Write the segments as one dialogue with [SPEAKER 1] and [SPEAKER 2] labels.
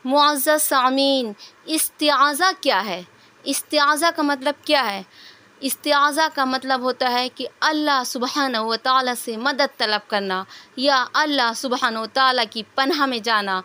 [SPEAKER 1] معزز سامعین، استعاذہ کیا ہے؟ استعاذہ کا مطلب کیا ہے؟ استعاذہ کا مطلب ہوتا ہے کہ اللہ سبحانہ و تعالیٰ سے مدد طلب کرنا یا اللہ سبحانہ و تعالیٰ کی پناہ میں جانا۔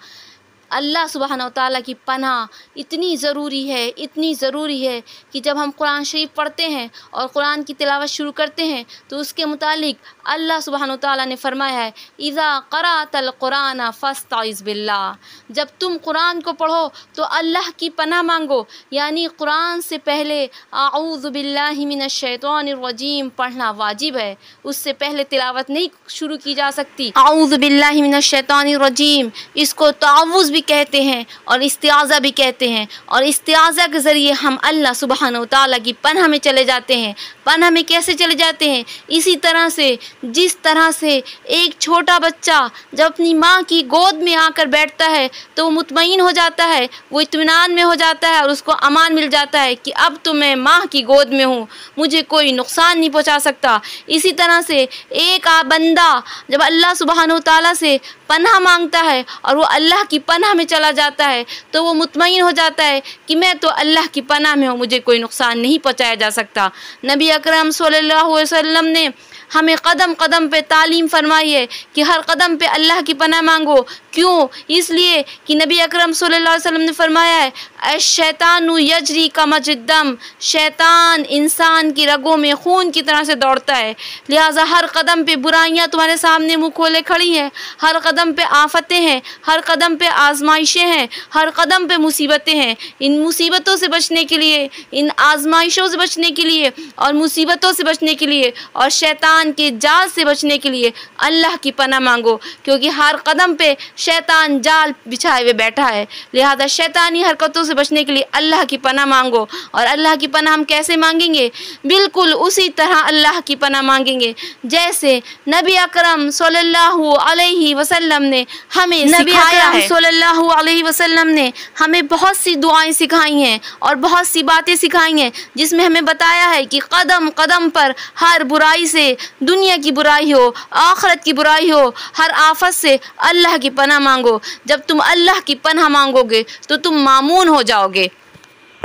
[SPEAKER 1] اللہ سبحانہ و تعالیٰ کی پناہ اتنی ضروری ہے کہ جب ہم قرآن شریف پڑھتے ہیں اور قرآن کی تلاوت شروع کرتے ہیں تو اس کے متعلق اللہ سبحانہ و تعالیٰ نے فرمایا ہے اذا قرأت القرآن فاستعذ باللہ، جب تم قرآن کو پڑھو تو اللہ کی پناہ مانگو، یعنی قرآن سے پہلے اعوذ باللہ من الشیطان الرجیم پڑھنا واجب ہے، اس سے پہلے تلاوت نہیں شروع کی جا سکتی۔ اعوذ باللہ من الشیطان الرجیم، اس کو تعوذ بھی کہتے ہیں اور استعاذہ بھی کہتے ہیں، اور استعاذہ کے ذریعے ہم اللہ سبحانہ و تعالیٰ کی پناہ میں چلے جاتے ہیں۔ پناہ میں کیسے چلے جاتے ہیں؟ اسی طرح سے جس طرح سے ایک چھوٹا بچہ جب اپنی ماں کی گود میں آ کر بیٹھتا ہے تو وہ مطمئن ہو جاتا ہے، وہ اطمینان میں ہو جاتا ہے اور اس کو امان مل جاتا ہے کہ اب تو میں ماں کی گود میں ہوں، مجھے کوئی نقصان نہیں پہنچا سکتا۔ اسی طرح سے ایک بندہ جب اللہ سبحانہ و تعالیٰ سے پناہ مانگتا ہے اور وہ اللہ کی پناہ میں چلا جاتا ہے تو وہ مطمئن ہو جاتا ہے کہ میں تو اللہ کی پناہ میں ہوں، مجھے کوئی نقصان نہیں پہنچایا جا سکتا۔ نبی اکرم صلی اللہ علیہ وسلم نے ہمیں قدم قدم پہ تعلیم فرمائی ہے کہ ہر قدم پہ اللہ کی پناہ مانگو۔ کیوں؟ اس لیے کہ نبی اکرم صلی اللہ علیہ وسلم نے فرمایا ہے الشیطان یجری کمجری الدم، شیطان انسان کی رگوں میں خون کی طرح سے دوڑتا ہے، لہٰذا ہر قدم پہ برائیاں تمہارے سامنے منہ کھولے کھڑی ہیں، ہر قدم پہ آفتیں ہیں، ہر قدم پہ آزمائشیں ہیں، ہر قدم پہ مصیبتیں ہیں۔ ان مصیبتوں سے بچنے کے لیے، ان آزمائشوں سے بچنے کے لیے اور مصیبتوں سے بچنے کے لیے اور شیطان کے جال سے بچنے کے لیے اللہ کی پناہ مانگو، کیونکہ ہر قدم پہ شیطان جال بچھائے ہوئے بیٹھا ہے، لہذا شیطانی حرکتوں سے بچنے کے لیے اللہ کی پناہ مانگو۔ اور اللہ کی پناہ ہم کیسے مانگیں گے؟ بالکل اسی طرح اللہ کی پناہ مانگیں گے جیسے نبی اکرم صلی اللہ علیہ وسلم نے ہمیں سکھایا ہے۔ صلی اللہ علیہ وسلم نے ہمیں بہت سی دعائیں سکھائی ہیں اور بہت سی باتیں سکھائی ہیں جس میں ہمیں بتایا ہے کہ قدم قدم پر ہر برائی سے، دنیا کی برائی ہو، آخرت کی برائی ہو، ہر آفت سے اللہ کی پناہ مانگو۔ جب تم اللہ کی پناہ مانگو گے تو تم مامون ہو جاؤ گے۔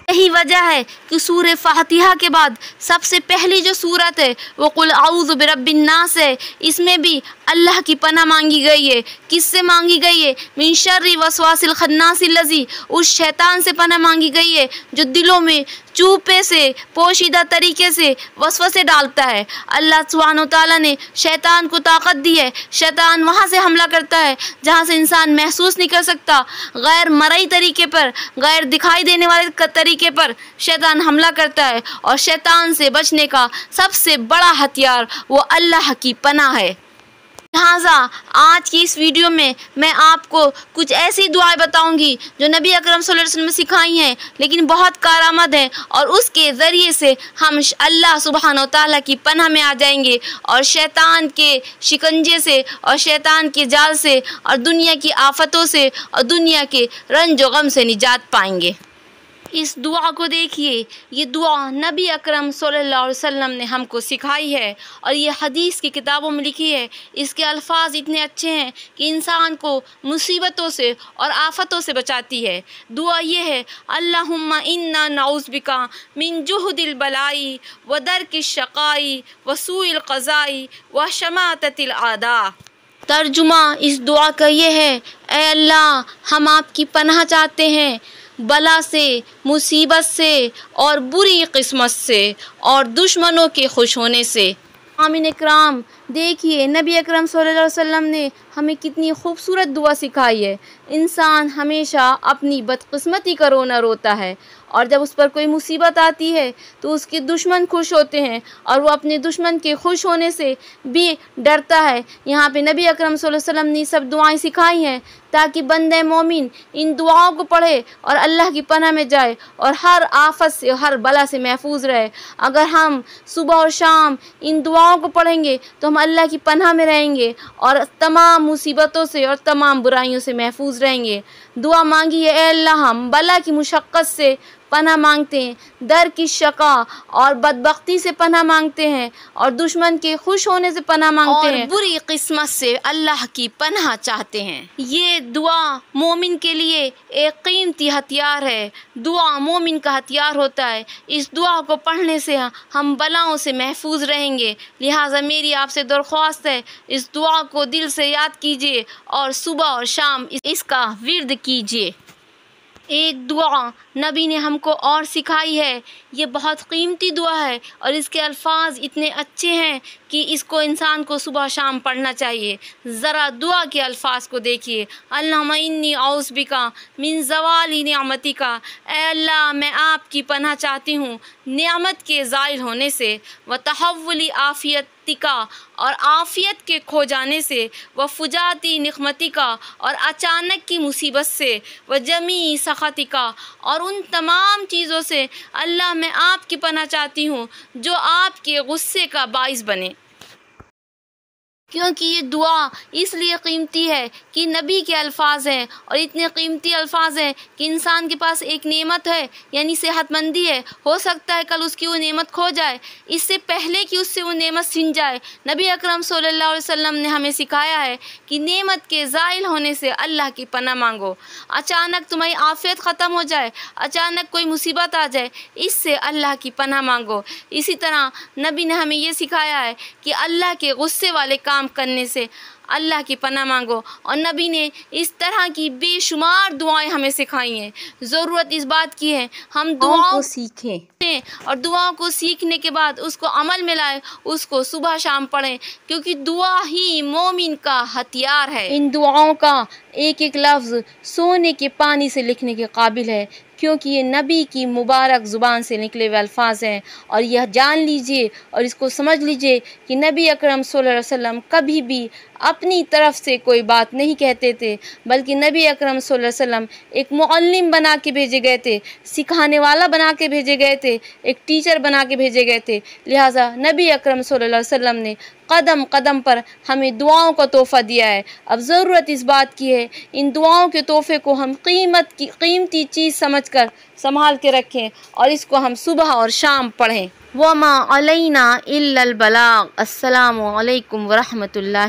[SPEAKER 1] یہی وجہ ہے کہ سورہ فاتحہ کے بعد سب سے پہلی جو سورت ہے وہ قل اعوذ برب الناس ہے، اس میں بھی اللہ کی پناہ مانگی گئی ہے۔ کس سے مانگی گئی ہے؟ من شر وسواس الخناس الذی، اس شیطان سے پناہ مانگی گئی ہے جو دلوں میں چوپے سے، پوشیدہ طریقے سے وسوسے ڈالتا ہے۔ اللہ سبحانہ و تعالیٰ نے شیطان کو طاقت دی ہے، شیطان وہاں سے حملہ کرتا ہے جہاں سے انسان محسوس نہیں کر سکتا، غیر مرئی طریقے پر، غیر دکھائی دینے والے طریقے پر شیطان حملہ کرتا ہے، اور شیطان سے بچنے کا سب سے بڑا ہتھیار وہ اللہ کی پناہ ہے۔ لہٰذا آج کی اس ویڈیو میں میں آپ کو کچھ ایسی دعائیں بتاؤں گی جو نبی اکرم صلی اللہ علیہ وسلم نے سکھائی ہیں لیکن بہت کارآمد ہیں، اور اس کے ذریعے سے ہم اللہ سبحانہ و تعالیٰ کی پناہ میں آ جائیں گے اور شیطان کے شکنجے سے اور شیطان کے جال سے اور دنیا کی آفتوں سے اور دنیا کے رنج و غم سے نجات پائیں گے۔ اس دعا کو دیکھیے، یہ دعا نبی اکرم صلی اللہ علیہ وسلم نے ہم کو سکھائی ہے اور یہ حدیث کی کتابوں میں لکھی ہے۔ اس کے الفاظ اتنے اچھے ہیں کہ انسان کو مصیبتوں سے اور آفتوں سے بچاتی ہے۔ دعا یہ ہے اللہم انا نعوذ بک من جہد البلاء ودرک الشقاء وسوء القضاء وشماتۃ الاعداء۔ ترجمہ اس دعا کا یہ ہے، اے اللہ ہم آپ کی پناہ چاہتے ہیں بلا سے، مصیبت سے اور بری قسمت سے اور دشمنوں کے خوش ہونے سے۔ آمین اکرام، دیکھیے نبی اکرم صلی اللہ علیہ وسلم نے ہمیں کتنی خوبصورت دعا سکھائی ہے۔ انسان ہمیشہ اپنی بدقسمتی کا رونا روتا ہے، اور جب اس پر کوئی مصیبت آتی ہے تو اس کے دشمن خوش ہوتے ہیں اور وہ اپنے دشمن کے خوش ہونے سے بھی ڈرتا ہے۔ یہاں پہ نبی اکرم صلی اللہ علیہ وسلم نے سب دعائیں سکھائی ہیں تاکہ بندہ مومن ان دعاؤں کو پڑھے اور اللہ کی پناہ میں جائے اور ہر آفت سے، ہر بلا سے محفوظ رہے۔ اگر ہم صبح اور شام ان دعاؤں کو پڑھیں گے تو ہم اللہ کی پناہ میں رہیں گے اور تمام مصیبتوں سے اور تمام برائیوں سے محفوظ رہیں گے۔ دعا مانگی ہے، اے اللہ ہم بلا کی مشقت سے پناہ مانگتے ہیں، در کی شقا اور بدبختی سے پناہ مانگتے ہیں، اور دشمن کے خوش ہونے سے پناہ مانگتے ہیں، اور بری قسمت سے اللہ کی پناہ چاہتے ہیں۔ یہ دعا مومن کے لیے ایک قیمتی ہتھیار ہے۔ دعا مومن کا ہتھیار ہوتا ہے۔ اس دعا کو پڑھنے سے ہم بلاؤں سے محفوظ رہیں گے۔ لہٰذا میری آپ سے درخواست ہے، اس دعا کو دل سے یاد کیجیے اور صبح اور شام اس کا ورد کیجیے۔ ایک دعا نبی نے ہم کو اور سکھائی ہے، یہ بہت قیمتی دعا ہے اور اس کے الفاظ اتنے اچھے ہیں کہ اس کو انسان کو صبح شام پڑھنا چاہیے۔ ذرا دعا کے الفاظ کو دیکھیے، اللہم انی اعوذ بک من زوال نعمتک، اے اللہ میں آپ کی پناہ چاہتی ہوں نعمت کے زائل ہونے سے، وتحول عافیتک اور عافیت کے کھو جانے سے، وفجاتی نقمتک اور اچانک کی مصیبت سے، وجمیع سخطک اور ان تمام چیزوں سے اللہ میں آپ کی پناہ چاہتی ہوں جو آپ کے غصے کا باعث بنے۔ کیونکہ یہ دعا اس لیے قیمتی ہے کہ نبی کے الفاظ ہیں، اور اتنے قیمتی الفاظ ہیں کہ انسان کے پاس ایک نعمت ہے یعنی صحت مندی ہے، ہو سکتا ہے کل اس کی وہ نعمت کھو جائے، اس سے پہلے کہ اس سے وہ نعمت چھن جائے۔ نبی اکرم صلی اللہ علیہ وسلم نے ہمیں سکھایا ہے کہ نعمت کے زائل ہونے سے اللہ کی پناہ مانگو۔ اچانک تمہاری عافیت ختم ہو جائے، اچانک کوئی مصیبت آ جائے، اس سے اللہ کی پناہ مانگو۔ اسی طرح نبی نے ہمیں یہ سکھایا ہے کہ اللہ کے غصے والے کام کرنے سے اللہ کی پناہ مانگو، اور نبی نے اس طرح کی بے شمار دعائیں ہمیں سکھائی ہیں۔ ضرورت اس بات کی ہے ہم دعاؤں کو سیکھیں، اور دعاؤں کو سیکھنے کے بعد اس کو عمل میں لائیں، اس کو صبح شام پڑھیں، کیونکہ دعا ہی مومن کا ہتھیار ہے۔ ان دعاؤں کا ایک ایک لفظ سونے کے پانی سے لکھنے کے قابل ہے، کیونکہ یہ نبی کی مبارک زبان سے نکلے ہوئے الفاظ ہیں۔ اور یہ جان لیجئے اور اس کو سمجھ لیجئے کہ نبی اکرم صلی اللہ علیہ وسلم کبھی بھی اپنی طرف سے کوئی بات نہیں کہتے تھے، بلکہ نبی اکرم صلی اللہ علیہ وسلم ایک معلم بنا کے بھیجے گئے تھے، سکھانے والا بنا کے بھیجے گئے تھے، ایک ٹیچر بنا کے بھیجے گئے تھے۔ لہٰذا نبی اکرم صلی اللہ علیہ وسلم نے قدم قدم پر ہمیں دعاؤں کا تحفہ دیا ہے۔ اب ضرورت اس بات کی ہے ان دعاؤں کے تحفے کو ہم قیمتی چیز سمجھ کر سنبھال کے رکھیں، اور اس کو ہم صبح اور شام پڑھیں۔ وَمَا عَلَيْنَا إِلَّا الْبَلَاغُ۔ السلام علیکم ورحمۃ اللہ۔